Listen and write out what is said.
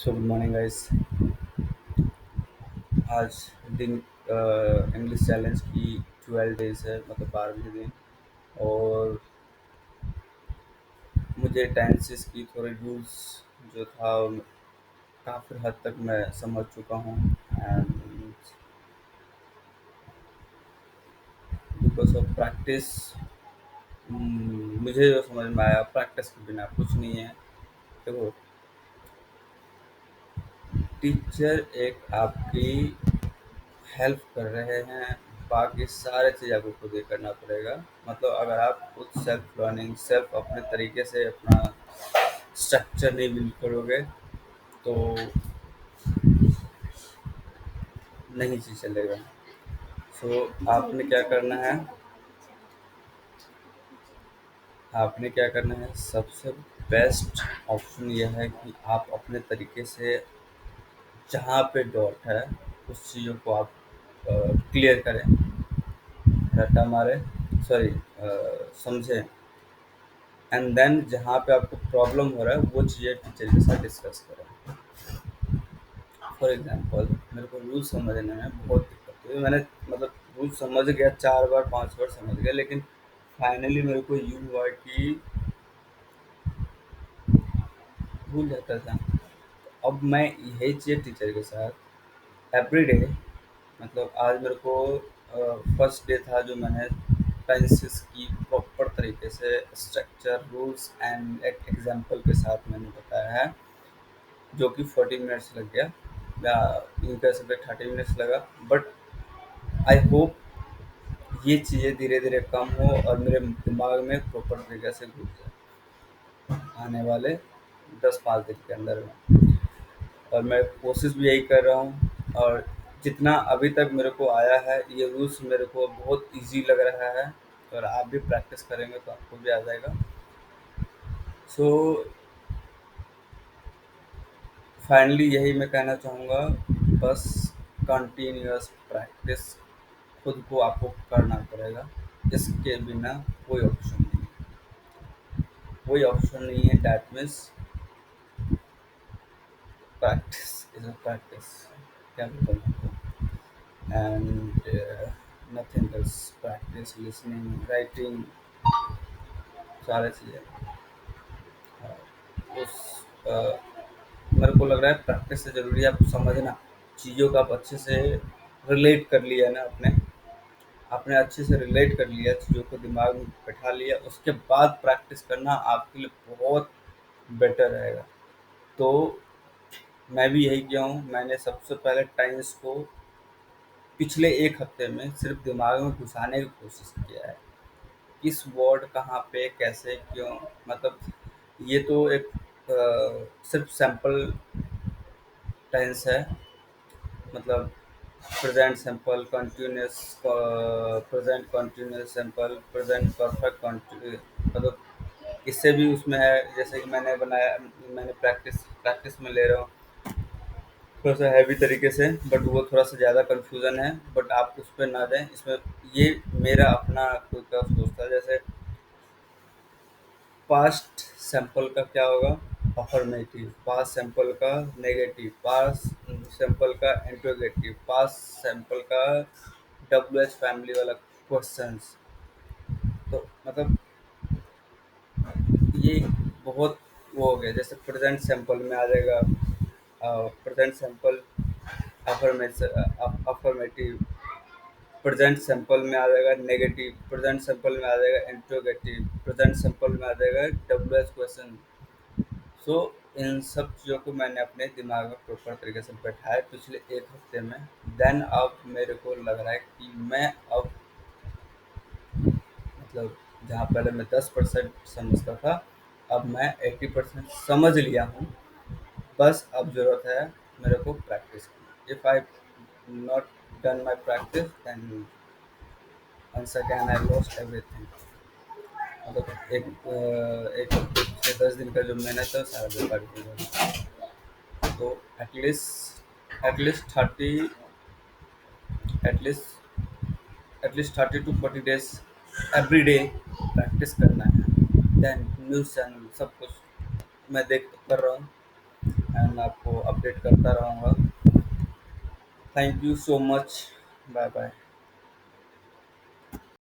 So good morning guys. आज दिन English challenge की 12 डेज है, मतलब 12वें दिन। और मुझे टेंसेस की थोड़ी रूल्स जो था काफ़ी हद तक मैं समझ चुका हूँ। एंड बिकॉज ऑफ प्रैक्टिस मुझे जो समझ में आया, प्रैक्टिस के बिना कुछ नहीं है। देखो, टीचर एक आपकी हेल्प कर रहे हैं, बाकी सारे चीज़ आपको खुद ही करना पड़ेगा। मतलब अगर आप खुद सेल्फ लर्निंग, सेल्फ अपने तरीके से अपना स्ट्रक्चर नहीं बिल्ड करोगे तो नहीं चीज चलेगा। आपने क्या करना है, आपने क्या करना है, सबसे बेस्ट ऑप्शन यह है कि आप अपने तरीके से जहाँ पे डॉट है उस चीज़ों को आप क्लियर करें, रट्टा मारे, सॉरी, समझें। एंड देन जहाँ पे आपको प्रॉब्लम हो रहा है वो चीज़ें टीचर के साथ डिस्कस करें। फॉर एग्जांपल, मेरे को रूल समझने में बहुत दिक्कत हुई। मैंने मतलब रूल समझ गया, 4 बार 5 बार समझ गया, लेकिन फाइनली मेरे को यूँ हुआ कि भूल जाता था। अब मैं यही चीज़ टीचर के साथ एवरीडे, मतलब आज मेरे को फर्स्ट डे था जो मैंने टेंसेस की प्रॉपर तरीके से स्ट्रक्चर, रूल्स एंड एक एग्जांपल के साथ मैंने बताया है, जो कि 40 मिनट्स लग गया, या यूँ कह सकते 30 मिनट्स लगा। बट आई होप ये चीज़ें धीरे धीरे कम हो और मेरे दिमाग में प्रॉपर तरीके से घुस जाए आने वाले 10-5 दिन के अंदर में। और मैं कोशिश भी यही कर रहा हूँ। और जितना अभी तक मेरे को आया है, ये रूल्स मेरे को बहुत इजी लग रहा है। और आप भी प्रैक्टिस करेंगे तो आपको भी आ जाएगा। सो फाइनली यही मैं कहना चाहूँगा, बस कंटिन्यूअस प्रैक्टिस खुद को आपको करना पड़ेगा। इसके बिना कोई ऑप्शन नहीं है, कोई ऑप्शन नहीं है। That means practice is a practice, क्या बोलूँ आपको। And nothing else, practice, listening, writing, सारे चीज़ें। उस मेरे को लग रहा है प्रैक्टिस से ज़रूरी है आप समझना चीज़ों का। आप अच्छे से रिलेट कर लिया ना, अपने आपने अच्छे से रिलेट कर लिया, चीज़ों को दिमाग में बैठा लिया, उसके बाद प्रैक्टिस करना आपके लिए बहुत बेटर रहेगा। तो मैं भी यही किया हूँ। मैंने सबसे पहले टाइम्स को पिछले 1 हफ्ते में सिर्फ दिमाग में घुसाने की कोशिश किया है। किस वर्ड कहाँ पे कैसे क्यों, मतलब ये तो एक सिर्फ सैंपल टेंस है। मतलब present simple continuous, present continuous simple, present perfect मतलब इससे भी उसमें है। जैसे कि मैंने बनाया, मैंने प्रैक्टिस प्रैक्टिस में ले रहा हूँ थोड़ा सा हैवी तरीके से, बट वो थोड़ा सा ज़्यादा कन्फ्यूज़न है। बट आप उस पर ना जाएं, इसमें ये मेरा अपना खुद का सोच था। जैसे पास्ट सैंपल का क्या होगा, अफर्मेटिव, पास्ट सैंपल का नेगेटिव, पास्ट सैंपल का इंट्रोगेटिव, पास्ट सैंपल का डब्ल्यू एच फैमिली वाला क्वेश्चंस। तो मतलब ये बहुत वो हो गया। जैसे प्रेजेंट सैंपल में आ जाएगा present sample affirmative, present sample में आ जाएगा नेगेटिव, प्रेजेंट सैंपल में आ जाएगा इंट्रोगेटिव, प्रेजेंट सैंपल में आ जाएगा डब्ल्यू एच क्वेश्चन। सो इन सब चीज़ों को मैंने अपने दिमाग में प्रॉपर तरीके से बैठाया पिछले 1 हफ्ते में। देन अब मेरे को लग रहा है कि मैं अब, मतलब जहाँ पहले मैं 10% समझता था, अब मैं 80% समझ लिया हूँ। बस अब ज़रूरत है मेरे को प्रैक्टिस की। If I not done my practice then once again I lost everything। मतलब एक हफ्ते से 10 दिन का जो मेहनत है सारा बेकार हो गया। तो at least 30 to 40 days every day practice करना है। देन न्यूज़ चैनल सब कुछ मैं देख कर रहा हूँ। एंड आपको अपडेट करता रहूँगा। Thank you so much. Bye bye.